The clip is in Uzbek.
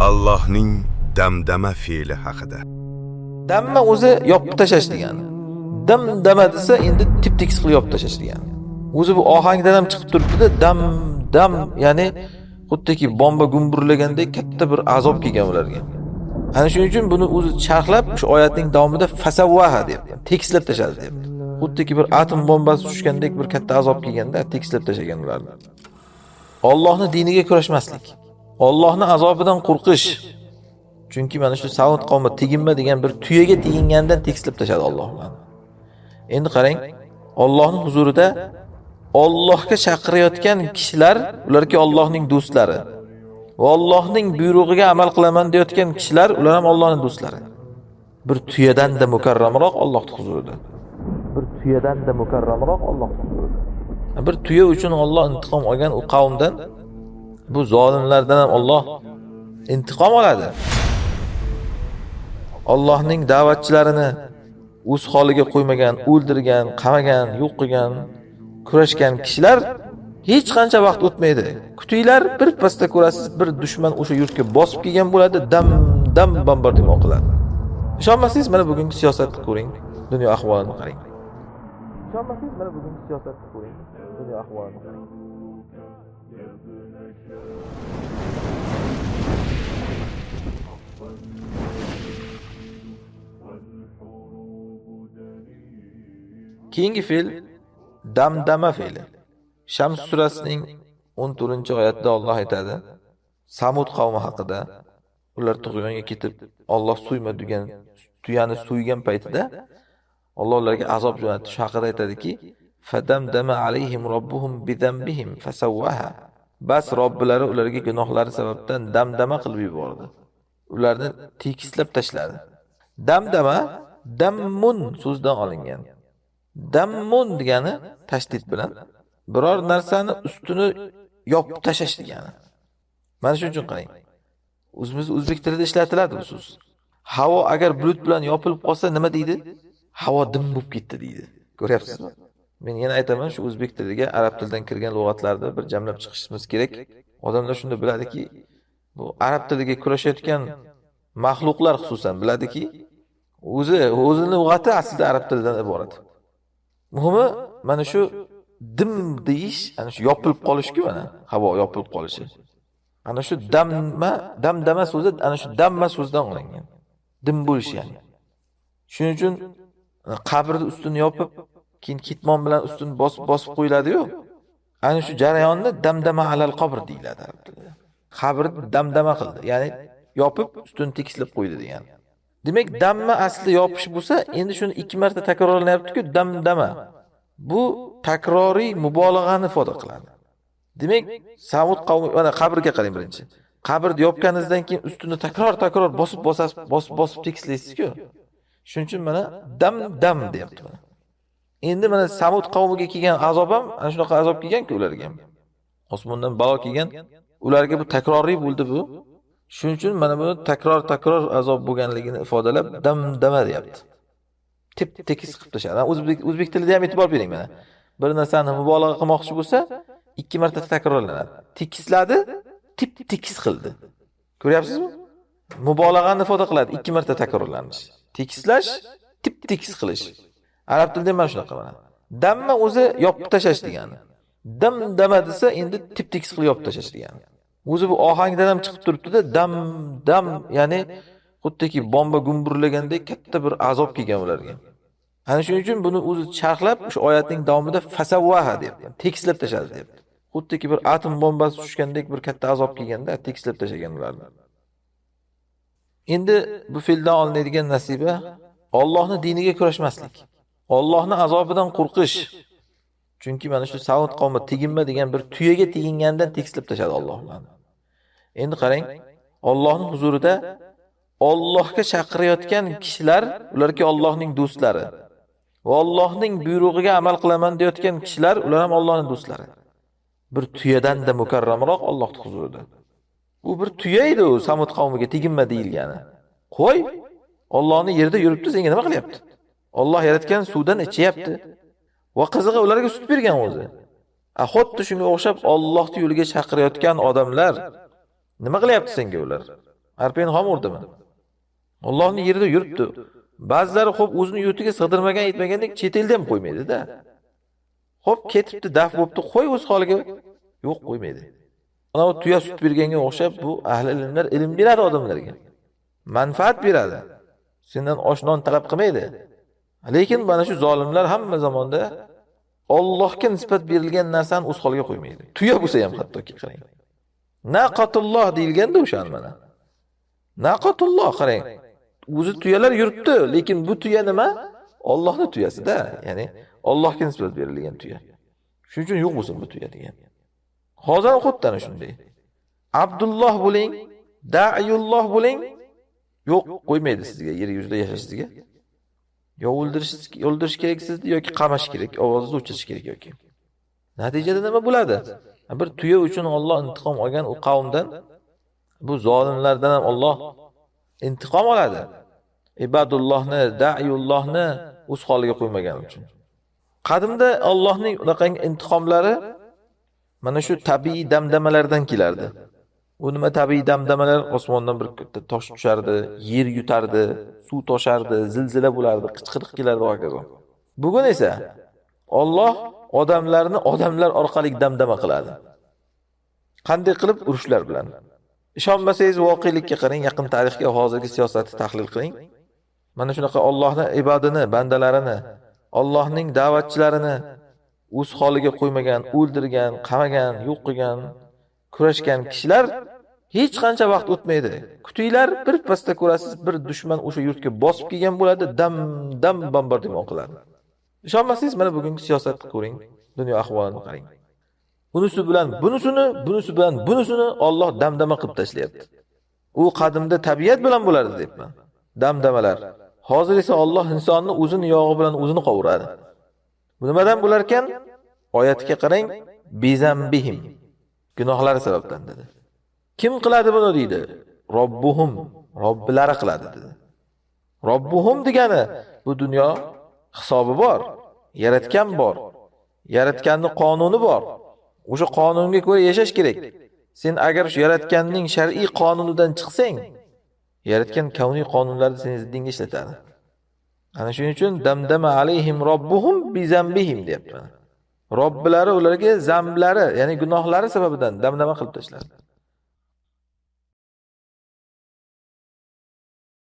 Allohning damdama fe'li haqida. Damma o'zi yopib tashlash degani. Damdama desa endi tip-tekis qilib yopib tashlash degani. O'zi bu ohangdan ham chiqib turibdi-da, dam, ya'ni xuddiki bomba gumburlagandek katta bir azob kelgan ularga. Ana shuning uchun buni o'zi sharhlab shu oyatning davomida fasawwaha deyapti. Tekislab tashladi deyapti. Xuddiki bir atom bombasi tushgandek bir katta azob kelganda tekislab tashlagan ularni. Allohning diniga kurashmaslik. Allohning azobidan qo'rqish. Chunki mana shu Savud qavmi teginma degan bir tuyaga tegingandan tekislab tashladi Alloh bilan. Endi qarang, Allohning huzurida Allohga chaqirayotgan kishilar, ularki Allohning do'stlari. Va Allohning buyrug'iga amal qilaman deyotgan kishilar, ular ham Allohning do'stlari. Bir tuyadan da mukarramroq Allohning huzurida. Bir tuyadan da mukarramroq Allohning huzurida. Bir tuya uchun Alloh intiqom olgan u qavmdan, bu zolimlardan ham Alloh intiqom oladi. Allohning da'vatchilarini o'z holiga qo'ymagan, o'ldirgan, qamagan, yo'q qilgan, kurashgan kishilar hech qancha vaqt o'tmaydi. Kutinglar, bir pasda ko'rasiz, bir dushman o'sha yurtga bosib kelgan bo'ladi, dam bombardimon qiladi. Ishonmasangiz mana bugungi siyosatni ko'ring, dunyo ahvolini qarang. Ishonmasangiz mana bugungi siyosatni ko'ring, dunyo ahvolini qarang. Keyingi fe'l damdama fe'li. Shams surasining 14-oyatida Alloh aytadi: Samud qavmi haqida, ular tug'yonga ketib, Alloh suyma degan tuyani suygan paytida Alloh ularga azob jo'natdi. Shu haqida aytadiki: Fadamdama alayhim robbuhum bidambihim fasawwaha. Bas Robbilari ularga gunohlari sababdan damdama qilib yubordi. Ularni tekislab tashladi. Damdama dammun so'zdan olingan. Dammun degani tashdid bilan biror narsani ustini yopib tashlash degani. Mana shuning uchun qarang. O'zbek tilida ishlatiladi bu so'z. Havo agar bulut bilan yopilib qolsa nima deydi? Havo dim bo'lib ketdi deydi. Ko'ryapsizmi? Men yana aytaman, shu o'zbek tiliga arab tilidan kirgan lug'atlarni bir jamlab chiqishimiz kerak. Odamlar shunda biladiki, bu arab tiliga kurashayotgan mahluqlar xususan biladiki, o'zining lug'ati aslida arab tilidan iborat. Muhimi mana shu dim deyish, ana shu yopilib qolish-ku mana, havo yopilib qolishi. Ana shu damdama so'zi ana shu damma so'zdan olingan. Dim bo'lish ya'ni. Shuning uchun qabrni ustini yopib, keyin kitmon bilan ustini bosib qo'yiladi-yu. Ana shu jarayonni damdama alal qabr deyiladi arab tilida. Qabrni damdama qildi, ya'ni yopib ustini tekislab qo'ydi degan. Demak, damma asli yopish bo'lsa, endi shuni 2 marta takrorlanyapti-ku, damdama. Bu takroriy mubolag'ani ifoda qiladi. Demak, Savud qavmi mana qabrga qarang birinchi. Qabrni yopganingizdan keyin ustini takror bosib tekislaysiz-ku. Shuning uchun mana dam deyapti mana. Endi mana Savud qavmiga kelgan azob ham ana shunaqa azob kelgan-ku ularga. Osmondan balo kelgan, ularga bu takroriy bo'ldi bu. Shuning uchun mana buni takror azob bo'lganligini ifodalab damdama deyapti. Tekis qilib tashladi. O'zbek tilida ham e'tibor bering mana. Bir narsani mubolag'a qilmoqchi bo'lsa, 2 marta takrorlanadi. Tekisladi, tekis qildi. Ko'ryapsizmi? Mubolag'ani ifoda qiladi, 2 marta takrorlanish. Tekislash, tekis qilish. Arab tilida ham shunaqa mana. Damma o'zi yopib tashlash degani. Damdama desa endi tekis qilib yopib tashlash degani. O'zi bu ohangdan ham chiqib turibdi-da, dam, ya'ni xuddiki bomba gumburlagandek katta bir azob kelgan ularga. Ana shuning uchun buni o'zi sharhlab shu oyatning davomida fasawwaha deyapti. Tekislab tashladi deyapti. Xuddiki bir atom bombasi tushgandek bir katta azob kelganda tekislab tashlagan ularni. Endi bu fe'ldan olinadigan nasiba Allohning diniga kurashmaslik. Allohning azobidan qo'rqish. Chunki mana shu Savud qavmi teginma degan bir tuyaga tegingandan tekislab tashladi Alloh bilan. Endi qarang, Allohning huzurida Allohga chaqirayotgan kishilar, ularki Allohning do'stlari. Va Allohning buyrug'iga amal qilaman deyotgan kishilar, ular ham Allohning do'stlari. Bir tuyadan da mukarramroq Allohning huzurida. U bir tuya edi u Samud qavmiga teginma deyilgani. Qo'y, Allohning yerida yuribdi, senga nima qilyapti? Alloh yaratgan suvdan ichyapti. Va qizig'i ularga sut bergan o'zi. Xuddi shunga o'xshab Allohning yo'liga chaqirayotgan odamlar nima qilyapti senga ular? arpani ham urdimi? Allohning yerida yuribdi. Ba'zilari xo'p o'zini yurtiga sig'dirmagan yetmagandek chet elda ham qo'ymaydi-da. Xo'p ketibdi, daf bo'libdi, qo'y o'z holiga. Yo'q, qo'ymaydi. Ana tuya sut berganga o'xshab bu ahli ilmlar ilm beradi odamlarga. Manfaat beradi. Sendan oshnon talab qilmaydi. Lekin mana shu zolimlar hamma zamonda Allohga nisbat berilgan narsani o'z holiga qo'ymaydi. Tuya bo'lsa ham hattoki qarang. Naqatulloh deyilganda o'shan mana. Naqatulloh qarang. O'zi tuyalar yuribdi, lekin bu tuya nima? Allohning tuyasi-da, ya'ni Allohga nisbat berilgan tuya. Shuning uchun yo'q bo'lsin bu tuya degan. Hozir xuddi ana shunday. Abdulloh bo'ling, Da'iyulloh bo'ling, yo'q qo'ymaydi sizga yer yuzida yashashingizga. Yo o'ldirish kerak sizni yoki qamash kerak, ovozingizni o'chirish kerak yoki. Natijada nima bo'ladi? Bir tuya uchun Alloh intiqom olgan u qavmdan, bu zolimlardan ham Alloh intiqom oladi. Ibadullohni, Da'iyullohni o'z holiga qo'ymagan uchun. Qadimda Allohning unaqangi intiqomlari mana shu tabiiy damdamalardan kelardi. U nima tabiiy damdamalar? Osmondan bir tosh tushardi, yer yutardi, suv toshardi, zilzila bo'lardi, qichqiriq kelardi va hokazo. Bugun esa Alloh odamlarni odamlar orqali damdama qiladi. Qanday qilib? Urushlar bilan. Ishonmasangiz voqelikka qarang, yaqin tarixga, hozirgi siyosatni tahlil qiling. Mana shunaqa Allohning ibodini, bandalarini, Allohning da'vatchilarini o'z holiga qo'ymagan, o'ldirgan, qamagan, yo'q qilgan, kurashgan kishilar hech qancha vaqt o'tmaydi. Kutinglar, bir pasda ko'rasiz, bir dushman o'sha yurtga bosib kelgan bo'ladi, dam bombardimon qiladi. Ishonmasangiz mana bugungi siyosatni ko'ring, dunyo ahvolini qarang. Bunisi bilan bunisini, bunisi bilan bunisini Alloh damdama qilib tashlayapti. U qadimda tabiat bilan bo'lardi deyapman. Damdamalar. Hozir esa Alloh insonni o'zini yog'i bilan o'zini qovuradi. Bu nimadan bo'lar ekan? Oyatga qarang, bizambihim. Gunohlari sababdan dedi. Kim qiladi buni deydi? Robbuhum, Robbilari qiladi dedi. Robbuhum degani bu dunyo hisobi bor, yaratgan bor. Yaratganning qonuni bor. O'sha qonunga ko'ra yashash kerak. Sen agar shu yaratganning shar'iy qonunidan chiqsang, yaratgan kavniy qonunlarni seni ziddingga ishlatadi. Ana shuning uchun damdama alayhim robbuhum bizambihim deyapti. Robbilari ularga zamblari, ya'ni gunohlari sababidan damdama qilib tashladi.